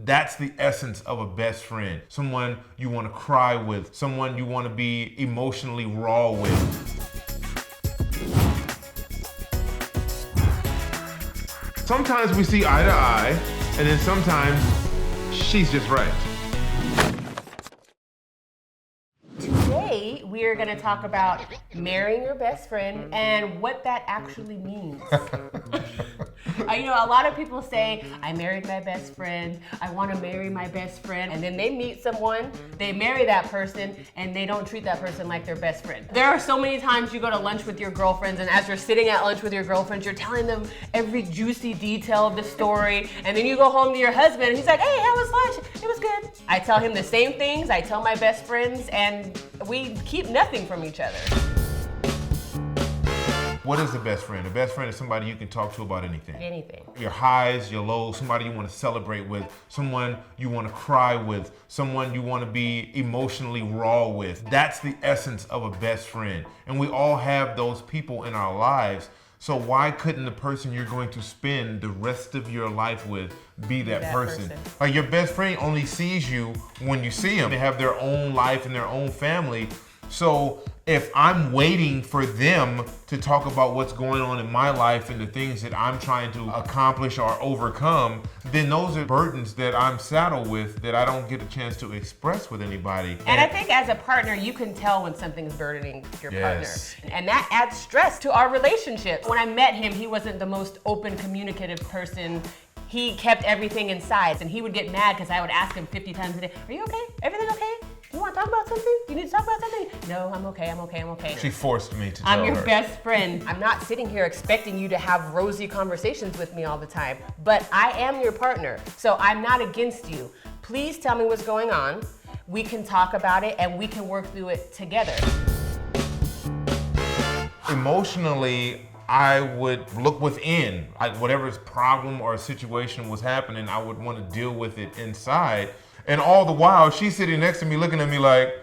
That's the essence of a best friend. Someone you want to cry with, someone you want to be emotionally raw with. Sometimes we see eye to eye, and then sometimes she's just right. Today, we are going to talk about marrying your best friend and what that actually means. A lot of people say, I married my best friend, I want to marry my best friend, and then they meet someone, they marry that person, and they don't treat that person like their best friend. There are so many times you go to lunch with your girlfriends, and as you're sitting at lunch with your girlfriends, you're telling them every juicy detail of the story, and then you go home to your husband, and he's like, hey, how was lunch? It was good. I tell him the same things, I tell my best friends, and we keep nothing from each other. What is a best friend? A best friend is somebody you can talk to about anything. Anything. Your highs, your lows, somebody you want to celebrate with, someone you want to cry with, someone you want to be emotionally raw with. That's the essence of a best friend. And we all have those people in our lives. So why couldn't the person you're going to spend the rest of your life with be that person? Like your best friend only sees you when you see them. They have their own life and their own family. So if I'm waiting for them to talk about what's going on in my life and the things that I'm trying to accomplish or overcome, then those are burdens that I'm saddled with that I don't get a chance to express with anybody. And I think as a partner, you can tell when something's burdening your partner. And that adds stress to our relationship. When I met him, he wasn't the most open, communicative person. He kept everything inside, and he would get mad because I would ask him 50 times a day, are you okay? Everything okay? You want to talk about something? You need to talk about something? No, I'm okay. She forced me to tell her. I'm your best friend. I'm not sitting here expecting you to have rosy conversations with me all the time, but I am your partner, so I'm not against you. Please tell me what's going on. We can talk about it, and we can work through it together. Emotionally, I would look within, like whatever problem or situation was happening, I would want to deal with it inside. And all the while, she's sitting next to me looking at me like,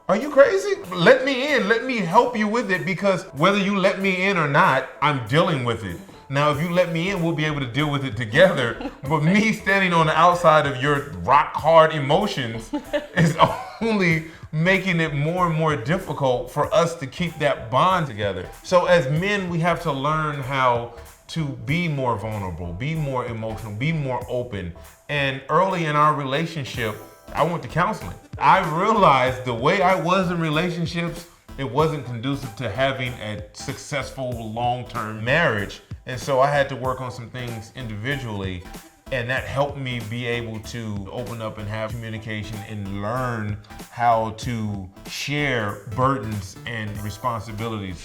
are you crazy? Let me in, let me help you with it, because whether you let me in or not, I'm dealing with it. Now, if you let me in, we'll be able to deal with it together. But me standing on the outside of your rock hard emotions is only making it more and more difficult for us to keep that bond together. So as men, we have to learn how to be more vulnerable, be more emotional, be more open. And early in our relationship, I went to counseling. I realized the way I was in relationships, it wasn't conducive to having a successful long-term marriage. And so I had to work on some things individually, and that helped me be able to open up and have communication and learn how to share burdens and responsibilities.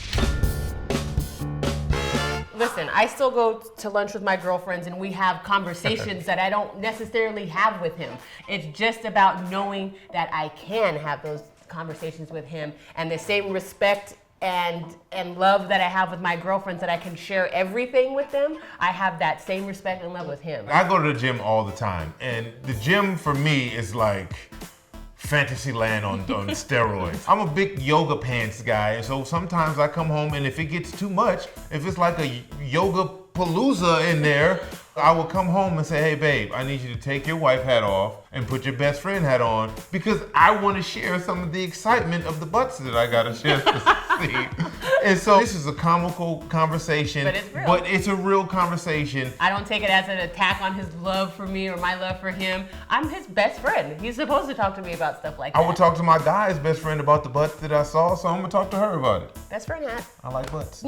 Listen, I still go to lunch with my girlfriends and we have conversations that I don't necessarily have with him. It's just about knowing that I can have those conversations with him, and the same respect and love that I have with my girlfriends, that I can share everything with them. I have that same respect and love with him. I go to the gym all the time, and the gym for me is like fantasy land on steroids. I'm a big yoga pants guy, and so sometimes I come home, and if it gets too much, if it's like a yoga palooza in there, I will come home and say, hey babe, I need you to take your wife hat off and put your best friend hat on, because I want to share some of the excitement of the butts that I got a chance to see. And so this is a comical conversation, but it's real. But it's a real conversation. I don't take it as an attack on his love for me or my love for him. I'm his best friend. He's supposed to talk to me about stuff like that. I would talk to my guy's best friend about the butts that I saw, so I'm gonna talk to her about it. Best friend hat. I like butts.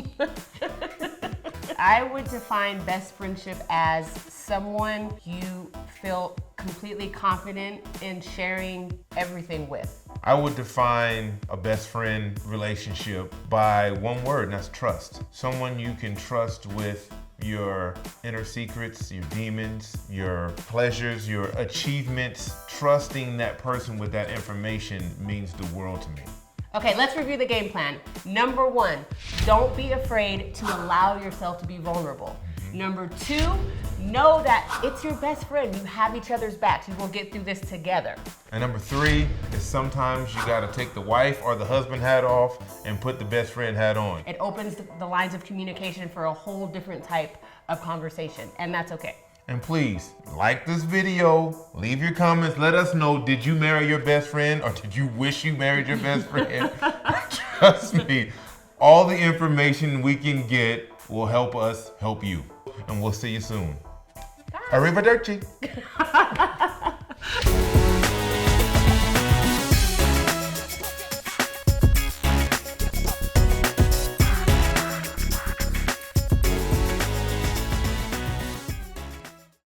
I would define best friendship as someone you feel completely confident in sharing everything with. I would define a best friend relationship by one word, and that's trust. Someone you can trust with your inner secrets, your demons, your pleasures, your achievements. Trusting that person with that information means the world to me. Okay, let's review the game plan. Number 1, don't be afraid to allow yourself to be vulnerable. Number 2, know that it's your best friend. You have each other's backs. You will get through this together. And number 3 is sometimes you gotta take the wife or the husband hat off and put the best friend hat on. It opens the lines of communication for a whole different type of conversation, and that's okay. And please, like this video, leave your comments, let us know, did you marry your best friend or did you wish you married your best friend? Trust me, all the information we can get will help us help you. And we'll see you soon. Arrivederci.